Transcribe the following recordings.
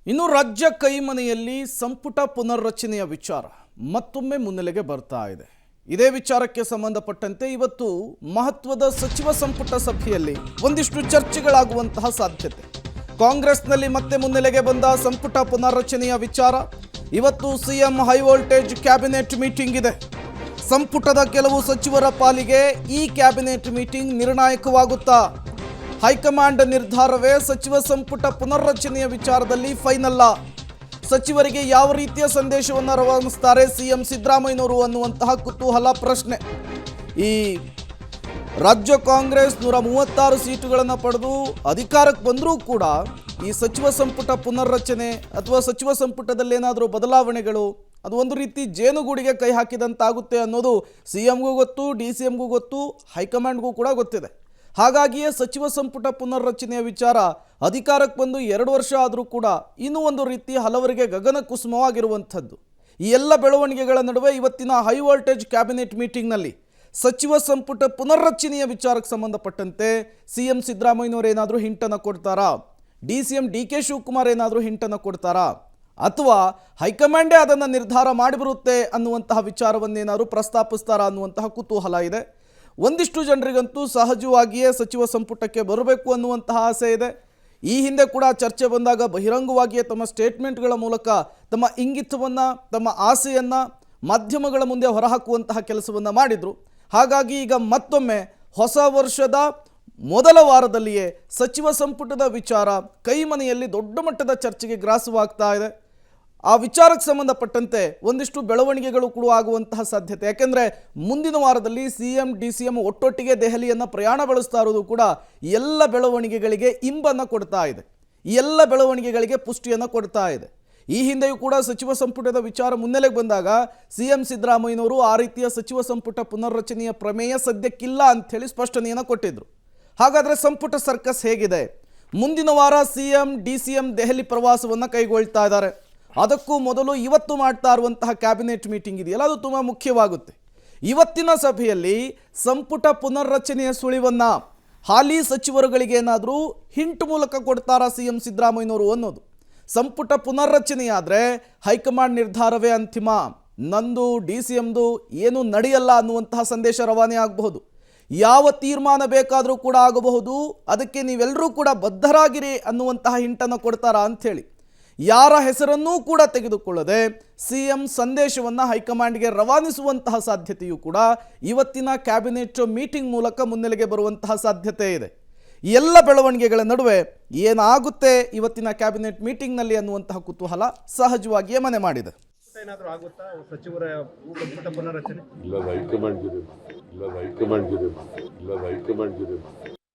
ಇನ್ನು ರಾಜ್ಯ ಕೈಮನೆಯಲ್ಲಿ ಸಂಪುಟ ಪುನರ್ರಚನೆಯ ವಿಚಾರ ಮತ್ತೊಮ್ಮೆ ಮುನ್ನೆಲೆಗೆ ಬರ್ತಾ ಇದೆ. ಇದೇ ವಿಚಾರಕ್ಕೆ ಸಂಬಂಧಪಟ್ಟಂತೆ ಇವತ್ತು ಮಹತ್ವದ ಸಚಿವ ಸಂಪುಟ ಸಭೆಯಲ್ಲಿ ಒಂದಿಷ್ಟು ಚರ್ಚೆಗಳಾಗುವಂತಹ ಸಾಧ್ಯತೆ. ಕಾಂಗ್ರೆಸ್ನಲ್ಲಿ ಮತ್ತೆ ಮುನ್ನೆಲೆಗೆ ಬಂದ ಸಂಪುಟ ಪುನರ್ರಚನೆಯ ವಿಚಾರ. ಇವತ್ತು CM high voltage cabinet meeting ಇದೆ. ಸಂಪುಟದ ಕೆಲವು ಸಚಿವರ ಪಾಲಿಗೆ ಈ ಕ್ಯಾಬಿನೆಟ್ ಮೀಟಿಂಗ್ ನಿರ್ಣಾಯಕವಾಗುತ್ತಾ? ಹೈಕಮಾಂಡ್ ನಿರ್ಧಾರವೇ ಸಚಿವ ಸಂಪುಟ ಪುನರ್ರಚನೆಯ ವಿಚಾರದಲ್ಲಿ ಫೈನಲ್ಲ? ಸಚಿವರಿಗೆ ಯಾವ ರೀತಿಯ ಸಂದೇಶವನ್ನು ರವಾನಿಸ್ತಾರೆ ಸಿಎಂ ಸಿದ್ದರಾಮಯ್ಯನವರು ಅನ್ನುವಂತಹ ಕುತೂಹಲ ಪ್ರಶ್ನೆ. ಈ ರಾಜ್ಯ ಕಾಂಗ್ರೆಸ್ 136 ಸೀಟುಗಳನ್ನು ಪಡೆದು ಅಧಿಕಾರಕ್ಕೆ ಬಂದರೂ ಕೂಡ ಈ ಸಚಿವ ಸಂಪುಟ ಪುನರ್ರಚನೆ ಅಥವಾ ಸಚಿವ ಸಂಪುಟದಲ್ಲಿ ಏನಾದರೂ ಬದಲಾವಣೆಗಳು ಅದು ಒಂದು ರೀತಿ ಜೇನುಗೂಡಿಗೆ ಕೈ ಹಾಕಿದಂತಾಗುತ್ತೆ ಅನ್ನೋದು ಸಿಎಂಗೂ ಗೊತ್ತು, DCMಗೂ ಗೊತ್ತು, ಹೈಕಮಾಂಡ್ಗೂ ಕೂಡ ಗೊತ್ತಿದೆ. ಹಾಗಾಗಿಯೇ ಸಚಿವ ಸಂಪುಟ ಪುನರ್ರಚನೆಯ ವಿಚಾರ ಅಧಿಕಾರಕ್ಕೆ ಬಂದು 2 ವರ್ಷ ಆದರೂ ಕೂಡ ಇನ್ನೂ ಒಂದು ರೀತಿ ಹಲವರಿಗೆ ಗಗನ ಕುಸುಮವಾಗಿರುವಂಥದ್ದು. ಈ ಎಲ್ಲ ಬೆಳವಣಿಗೆಗಳ ನಡುವೆ ಇವತ್ತಿನ ಹೈ ವೋಲ್ಟೇಜ್ ಕ್ಯಾಬಿನೆಟ್ ಮೀಟಿಂಗ್ನಲ್ಲಿ ಸಚಿವ ಸಂಪುಟ ಪುನರ್ರಚನೆಯ ವಿಚಾರಕ್ಕೆ ಸಂಬಂಧಪಟ್ಟಂತೆ ಸಿಎಂ ಸಿದ್ದರಾಮಯ್ಯನವರು ಏನಾದರೂ ಹಿಂಟನ್ನು ಕೊಡ್ತಾರಾ? DCM DK ಶಿವಕುಮಾರ್ ಏನಾದರೂ ಹಿಂಟನ್ನು ಕೊಡ್ತಾರಾ? ಅಥವಾ ಹೈಕಮಾಂಡೇ ಅದನ್ನು ನಿರ್ಧಾರ ಮಾಡಿಬರುತ್ತೆ ಅನ್ನುವಂತಹ ವಿಚಾರವನ್ನೇನಾದರೂ ಪ್ರಸ್ತಾಪಿಸ್ತಾರಾ ಅನ್ನುವಂತಹ ಕುತೂಹಲ ಇದೆ. ಒಂದಿಷ್ಟು ಜನರಿಗಂತೂ ಸಹಜವಾಗಿಯೇ ಸಚಿವ ಸಂಪುಟಕ್ಕೆ ಬರಬೇಕು ಅನ್ನುವಂತಹ ಆಸೆ ಇದೆ. ಈ ಹಿಂದೆ ಕೂಡ ಚರ್ಚೆ ಬಂದಾಗ ಬಹಿರಂಗವಾಗಿಯೇ ತಮ್ಮ ಸ್ಟೇಟ್ಮೆಂಟ್ಗಳ ಮೂಲಕ ತಮ್ಮ ಇಂಗಿತವನ್ನು, ತಮ್ಮ ಆಸೆಯನ್ನು ಮಾಧ್ಯಮಗಳ ಮುಂದೆ ಹೊರಹಾಕುವಂತಹ ಕೆಲಸವನ್ನು ಮಾಡಿದರು. ಹಾಗಾಗಿ ಈಗ ಮತ್ತೊಮ್ಮೆ ಹೊಸ ವರ್ಷದ ಮೊದಲ ವಾರದಲ್ಲಿಯೇ ಸಚಿವ ಸಂಪುಟದ ವಿಚಾರ ಕೈಮನೆಯಲ್ಲಿ ದೊಡ್ಡ ಮಟ್ಟದ ಚರ್ಚೆಗೆ ಗ್ರಾಸವಾಗ್ತಾ ಇದೆ. ಆ ವಿಚಾರಕ್ಕೆ ಸಂಬಂಧಪಟ್ಟಂತೆ ಒಂದಿಷ್ಟು ಬೆಳವಣಿಗೆಗಳು ಕೂಡ ಆಗುವಂತಹ ಸಾಧ್ಯತೆ. ಯಾಕೆಂದರೆ ಮುಂದಿನ ವಾರದಲ್ಲಿ CM DCM ಒಟ್ಟೊಟ್ಟಿಗೆ ದೆಹಲಿಯನ್ನು ಪ್ರಯಾಣ ಬೆಳೆಸ್ತಾ ಇರೋದು ಕೂಡ ಎಲ್ಲ ಬೆಳವಣಿಗೆಗಳಿಗೆ ಇಂಬನ್ನು ಕೊಡ್ತಾ ಇದೆ, ಈ ಎಲ್ಲ ಬೆಳವಣಿಗೆಗಳಿಗೆ ಪುಷ್ಟಿಯನ್ನು ಕೊಡ್ತಾ ಇದೆ. ಈ ಹಿಂದೆಯೂ ಕೂಡ ಸಚಿವ ಸಂಪುಟದ ವಿಚಾರ ಮುನ್ನೆಲೆಗೆ ಬಂದಾಗ ಸಿಎಂ ಸಿದ್ದರಾಮಯ್ಯನವರು ಆ ರೀತಿಯ ಸಚಿವ ಸಂಪುಟ ಪುನರ್ರಚನೆಯ ಪ್ರಮೇಯ ಸದ್ಯಕ್ಕಿಲ್ಲ ಅಂಥೇಳಿ ಸ್ಪಷ್ಟನೆಯನ್ನು ಕೊಟ್ಟಿದ್ದರು. ಹಾಗಾದರೆ ಸಂಪುಟ ಸರ್ಕಸ್ ಹೇಗಿದೆ? ಮುಂದಿನ ವಾರ CM DCM ದೆಹಲಿ ಪ್ರವಾಸವನ್ನು ಕೈಗೊಳ್ತಾ ಇದ್ದಾರೆ. ಅದಕ್ಕೂ ಮೊದಲು ಇವತ್ತು ಮಾಡ್ತಾ ಇರುವಂತಹ ಕ್ಯಾಬಿನೆಟ್ ಮೀಟಿಂಗ್ ಇದೆಯಲ್ಲ, ಅದು ತುಂಬ ಮುಖ್ಯವಾಗುತ್ತೆ. ಇವತ್ತಿನ ಸಭೆಯಲ್ಲಿ ಸಂಪುಟ ಪುನರ್ರಚನೆಯ ಸುಳಿವನ್ನು ಹಾಲಿ ಸಚಿವರುಗಳಿಗೆ ಏನಾದರೂ ಹಿಂಟ್ ಮೂಲಕ ಕೊಡ್ತಾರಾ ಸಿಎಂ ಸಿದ್ದರಾಮಯ್ಯನವರು ಅನ್ನೋದು. ಸಂಪುಟ ಪುನರ್ರಚನೆಯಾದರೆ ಹೈಕಮಾಂಡ್ ನಿರ್ಧಾರವೇ ಅಂತಿಮ, ನಂದು DCMದು ಏನೂ ನಡೆಯಲ್ಲ ಅನ್ನುವಂತಹ ಸಂದೇಶ ರವಾನೆ ಆಗಬಹುದು. ಯಾವ ತೀರ್ಮಾನ ಬೇಕಾದರೂ ಕೂಡ ಆಗಬಹುದು, ಅದಕ್ಕೆ ನೀವೆಲ್ಲರೂ ಕೂಡ ಬದ್ಧರಾಗಿರಿ ಅನ್ನುವಂತಹ ಹಿಂಟನ್ನು ಕೊಡ್ತಾರಾ ಅಂಥೇಳಿ ಯಾರ ಹೆಸರನ್ನೂ ಕೂಡ ತೆಗೆದುಕೊಳ್ಳದೆ CM ಸಂದೇಶವನ್ನು ಹೈಕಮಾಂಡ್ಗೆ ರವಾನಿಸುವಂತಹ ಸಾಧ್ಯತೆಯೂ ಕೂಡ ಇವತ್ತಿನ ಕ್ಯಾಬಿನೆಟ್ ಮೀಟಿಂಗ್ ಮೂಲಕ ಮುನ್ನೆಲೆಗೆ ಬರುವಂತಹ ಸಾಧ್ಯತೆ ಇದೆ. ಎಲ್ಲ ಬೆಳವಣಿಗೆಗಳ ನಡುವೆ ಏನಾಗುತ್ತೆ ಇವತ್ತಿನ ಕ್ಯಾಬಿನೆಟ್ ಮೀಟಿಂಗ್ನಲ್ಲಿ ಅನ್ನುವಂತಹ ಕುತೂಹಲ ಸಹಜವಾಗಿಯೇ ಮನೆ ಮಾಡಿದೆ. ಏನಾದರೂ ಆಗುತ್ತಾ ಸಚಿವರ ಸಂಪುಟ ಪುನರ್ರಚನೆ?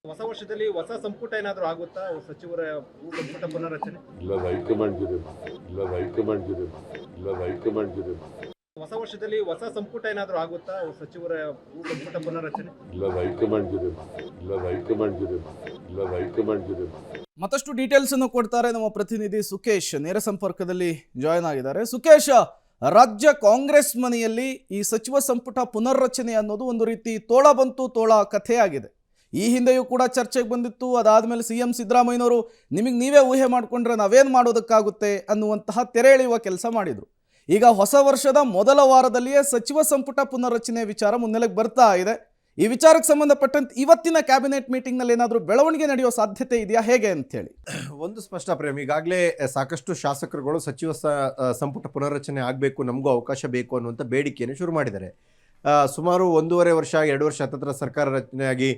ಹೊಸ ವರ್ಷದಲ್ಲಿ ಹೊಸ ಸಂಪುಟ ಏನಾದರೂ ಆಗುತ್ತಾ ಸಚಿವರ ಸಂಪುಟ ಪುನರ್ರಚನೆ? ಹೊಸ ವರ್ಷದಲ್ಲಿ ಹೊಸ ಸಂಪುಟ ಏನಾದರೂ ಆಗುತ್ತಾ ಸಚಿವರ ಸಂಪುಟ ಪುನರ್ರಚನೆ? ಮತ್ತಷ್ಟು ಡೀಟೇಲ್ಸ್ ಅನ್ನು ಕೊಡ್ತಾರೆ ನಮ್ಮ ಪ್ರತಿನಿಧಿ ಸುಕೇಶ್, ನೇರ ಸಂಪರ್ಕದಲ್ಲಿ ಜಾಯ್ನ್ ಆಗಿದ್ದಾರೆ. ಸುಕೇಶ್, ರಾಜ್ಯ ಕಾಂಗ್ರೆಸ್ ಮನೆಯಲ್ಲಿ ಈ ಸಚಿವ ಸಂಪುಟ ಪುನರ್ರಚನೆ ಅನ್ನೋದು ಒಂದು ರೀತಿ ತೋಳ ಬಂತು ತೋಳ ಕಥೆಯಾಗಿದೆ. ಈ ಹಿಂದೆಯೂ ಕೂಡ ಚರ್ಚೆಗೆ ಬಂದಿತ್ತು. ಅದಾದಮೇಲೆ CM ಸಿದ್ದರಾಮಯ್ಯನವರು ನಿಮಗೆ ನೀವೇ ಊಹೆ ಮಾಡಿಕೊಂಡ್ರೆ ನಾವೇನು ಮಾಡೋದಕ್ಕಾಗುತ್ತೆ ಅನ್ನುವಂತಹ ತೆರೆ ಎಳೆಯುವ ಕೆಲಸ ಮಾಡಿದರು. ಈಗ ಹೊಸ ವರ್ಷದ ಮೊದಲ ವಾರದಲ್ಲಿಯೇ ಸಚಿವ ಸಂಪುಟ ಪುನರ್ರಚನೆ ವಿಚಾರ ಮುನ್ನೆಲೆಗೆ ಬರ್ತಾ ಇದೆ. ಈ ವಿಚಾರಕ್ಕೆ ಸಂಬಂಧಪಟ್ಟಂತೆ ಇವತ್ತಿನ ಕ್ಯಾಬಿನೆಟ್ ಮೀಟಿಂಗ್ನಲ್ಲಿ ಏನಾದರೂ ಬೆಳವಣಿಗೆ ನಡೆಯುವ ಸಾಧ್ಯತೆ ಇದೆಯಾ, ಹೇಗೆ ಅಂತೇಳಿ? ಒಂದು ಸ್ಪಷ್ಟ ಪ್ರೇಮ್, ಈಗಾಗಲೇ ಸಾಕಷ್ಟು ಶಾಸಕರುಗಳು ಸಚಿವ ಸಂಪುಟ ಪುನರ್ರಚನೆ ಆಗಬೇಕು, ನಮಗೂ ಅವಕಾಶ ಬೇಕು ಅನ್ನುವಂಥ ಬೇಡಿಕೆಯನ್ನು ಶುರು ಮಾಡಿದ್ದಾರೆ. ಸುಮಾರು 1.5 ವರ್ಷ 2 ವರ್ಷ ಹತ್ತಿರ ಸರ್ಕಾರ ರಚನೆಯಾಗಿ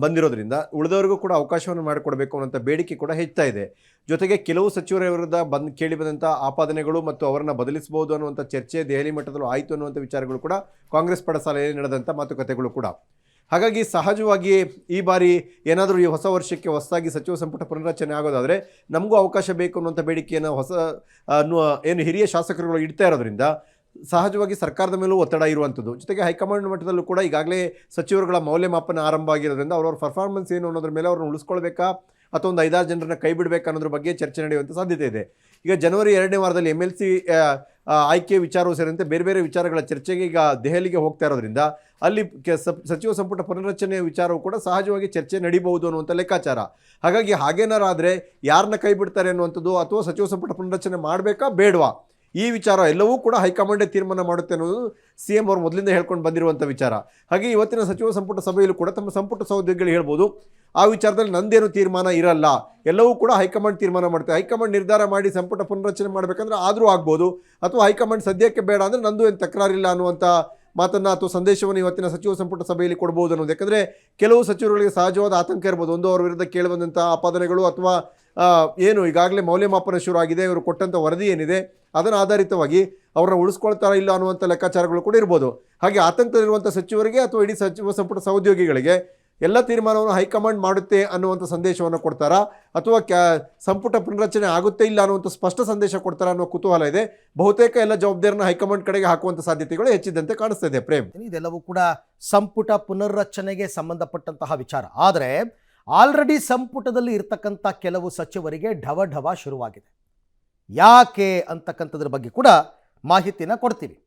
ಬಂದಿರೋದ್ರಿಂದ ಉಳಿದವರಿಗೂ ಕೂಡ ಅವಕಾಶವನ್ನು ಮಾಡಿಕೊಡಬೇಕು ಅನ್ನೋಂಥ ಬೇಡಿಕೆ ಕೂಡ ಹೆಚ್ಚುತ್ತಾ ಇದೆ. ಜೊತೆಗೆ ಕೆಲವು ಸಚಿವರ ವಿರುದ್ಧ ಕೇಳಿ ಬಂದಂಥ ಆಪಾದನೆಗಳು ಮತ್ತು ಅವರನ್ನು ಬದಲಿಸಬಹುದು ಅನ್ನುವಂಥ ಚರ್ಚೆ ದೆಹಲಿ ಮಟ್ಟದಲ್ಲೂ ಆಯಿತು ಅನ್ನುವಂಥ ವಿಚಾರಗಳು ಕೂಡ ಕಾಂಗ್ರೆಸ್ ಪಡಸಾಲೆಯಲ್ಲಿ ನಡೆದಂಥ ಮಾತುಕತೆಗಳು ಕೂಡ. ಹಾಗಾಗಿ ಸಹಜವಾಗಿ ಈ ಬಾರಿ ಏನಾದರೂ ಈ ಹೊಸ ವರ್ಷಕ್ಕೆ ಹೊಸದಾಗಿ ಸಚಿವ ಸಂಪುಟ ಪುನರ್ರಚನೆ ಆಗೋದಾದರೆ ನಮಗೂ ಅವಕಾಶ ಬೇಕು ಅನ್ನುವಂಥ ಬೇಡಿಕೆಯನ್ನು ಏನು ಹಿರಿಯ ಶಾಸಕರುಗಳು ಇಡ್ತಾ ಇರೋದ್ರಿಂದ ಸಹಜವಾಗಿ ಸರ್ಕಾರದ ಮೇಲೂ ಒತ್ತಡ ಇರುವಂಥದ್ದು. ಜೊತೆಗೆ ಹೈಕಮಾಂಡ್ ಮಟ್ಟದಲ್ಲೂ ಕೂಡ ಈಗಾಗಲೇ ಸಚಿವರುಗಳ ಮೌಲ್ಯಮಾಪನ ಆರಂಭ ಆಗಿರೋದ್ರಿಂದ ಅವ್ರವ್ರ ಪರ್ಫಾರ್ಮೆನ್ಸ್ ಏನು ಅನ್ನೋದ್ರ ಮೇಲೆ ಅವ್ರನ್ನ ಉಳಿಸ್ಕೊಳ್ಬೇಕಾ ಅಥವಾ ಒಂದು 5-6 ಜನರನ್ನ ಕೈ ಬಿಡಬೇಕಾ ಅನ್ನೋದ್ರ ಬಗ್ಗೆ ಚರ್ಚೆ ನಡೆಯುವಂಥ ಸಾಧ್ಯತೆ ಇದೆ. ಈಗ ಜನವರಿ 2ನೇ ವಾರದಲ್ಲಿ MLC ಆಯ್ಕೆ ವಿಚಾರವೂ ಸೇರಿದಂತೆ ಬೇರೆ ಬೇರೆ ವಿಚಾರಗಳ ಚರ್ಚೆಗೆ ಈಗ ದೆಹಲಿಗೆ ಹೋಗ್ತಾ ಇರೋದ್ರಿಂದ ಅಲ್ಲಿ ಸಚಿವ ಸಂಪುಟ ಪುನರ್ರಚನೆಯ ವಿಚಾರವೂ ಕೂಡ ಸಹಜವಾಗಿ ಚರ್ಚೆ ನಡೀಬಹುದು ಅನ್ನುವಂಥ ಲೆಕ್ಕಾಚಾರ. ಹಾಗಾಗಿ ಹಾಗೇನಾರಾದರೆ ಯಾರನ್ನ ಕೈ ಬಿಡ್ತಾರೆ ಅನ್ನುವಂಥದ್ದು ಅಥವಾ ಸಚಿವ ಸಂಪುಟ ಪುನರ್ರಚನೆ ಮಾಡಬೇಕಾ ಬೇಡವಾ ಈ ವಿಚಾರ ಎಲ್ಲವೂ ಕೂಡ ಹೈಕಮಾಂಡೇ ತೀರ್ಮಾನ ಮಾಡುತ್ತೆ ಅನ್ನೋದು CM ಅವರು ಮೊದಲಿಂದ ಹೇಳ್ಕೊಂಡು ಬಂದಿರುವಂಥ ವಿಚಾರ. ಹಾಗೆ ಇವತ್ತಿನ ಸಚಿವ ಸಂಪುಟ ಸಭೆಯಲ್ಲೂ ಕೂಡ ತಮ್ಮ ಸಂಪುಟ ಸಹೋದ್ಯೋಗಿಗಳು ಹೇಳ್ಬೋದು ಆ ವಿಚಾರದಲ್ಲಿ ನಂದೇನು ತೀರ್ಮಾನ ಇರಲ್ಲ, ಎಲ್ಲವೂ ಕೂಡ ಹೈಕಮಾಂಡ್ ತೀರ್ಮಾನ ಮಾಡುತ್ತೆ. ಹೈಕಮಾಂಡ್ ನಿರ್ಧಾರ ಮಾಡಿ ಸಂಪುಟ ಪುನರ್ರಚನೆ ಮಾಡಬೇಕಂದ್ರೆ ಆದರೂ ಆಗ್ಬೋದು, ಅಥವಾ ಹೈಕಮಾಂಡ್ ಸದ್ಯಕ್ಕೆ ಬೇಡ ಅಂದರೆ ನಂದು ಏನು ತಕರಾರಿಲ್ಲ ಅನ್ನುವಂಥ ಮಾತನ್ನು ಅಥವಾ ಸಂದೇಶವನ್ನು ಇವತ್ತಿನ ಸಚಿವ ಸಂಪುಟ ಸಭೆಯಲ್ಲಿ ಕೊಡ್ಬೋದು ಅನ್ನೋದು. ಯಾಕಂದರೆ ಕೆಲವು ಸಚಿವರುಗಳಿಗೆ ಸಹಜವಾದ ಆತಂಕ ಇರ್ಬೋದು, ಒಂದು ಅವರ ವಿರುದ್ಧ ಕೇಳಿಬಂದಂಥ ಆಪಾದನೆಗಳು ಅಥವಾ ಏನು ಈಗಾಗಲೇ ಮೌಲ್ಯಮಾಪನ ಶುರು ಆಗಿದೆ, ಇವರು ಕೊಟ್ಟಂಥ ವರದಿ ಏನಿದೆ ಅದನ್ನು ಆಧಾರಿತವಾಗಿ ಅವ್ರನ್ನ ಉಳಿಸ್ಕೊಳ್ತಾರ ಇಲ್ಲ ಅನ್ನುವಂಥ ಲೆಕ್ಕಾಚಾರಗಳು ಕೂಡ ಇರ್ಬೋದು. ಹಾಗೆ ಆತಂಕದಲ್ಲಿರುವಂಥ ಸಚಿವರಿಗೆ ಅಥವಾ ಇಡೀ ಸಚಿವ ಸಂಪುಟ ಸಹೋದ್ಯೋಗಿಗಳಿಗೆ ಎಲ್ಲ ತೀರ್ಮಾನವನ್ನು ಹೈಕಮಾಂಡ್ ಮಾಡುತ್ತೆ ಅನ್ನುವಂಥ ಸಂದೇಶವನ್ನು ಕೊಡ್ತಾರಾ ಅಥವಾ ಸಂಪುಟ ಪುನರ್ರಚನೆ ಆಗುತ್ತೆ ಇಲ್ಲ ಅನ್ನುವಂಥ ಸ್ಪಷ್ಟ ಸಂದೇಶ ಕೊಡ್ತಾರಾ ಅನ್ನೋ ಕುತೂಹಲ ಇದೆ. ಬಹುತೇಕ ಎಲ್ಲ ಜವಾಬ್ದಾರಿನ ಹೈಕಮಾಂಡ್ ಕಡೆಗೆ ಹಾಕುವಂಥ ಸಾಧ್ಯತೆಗಳು ಹೆಚ್ಚಿದಂತೆ ಕಾಣಿಸ್ತಾ ಇದೆ. ಪ್ರೇಮ್, ಇದೆಲ್ಲವೂ ಕೂಡ ಸಂಪುಟ ಪುನರ್ರಚನೆಗೆ ಸಂಬಂಧಪಟ್ಟಂತಹ ವಿಚಾರ. ಆದರೆ ಆಲ್ರೆಡಿ ಸಂಪುಟದಲ್ಲಿ ಇರ್ತಕ್ಕಂಥ ಕೆಲವು ಸಚಿವರಿಗೆ ಢವ ಶುರುವಾಗಿದೆ. ಯಾಕೆ ಅಂತಕ್ಕಂಥದ್ರ ಬಗ್ಗೆ ಕೂಡ ಮಾಹಿತಿನ ಕೊಡ್ತೀವಿ.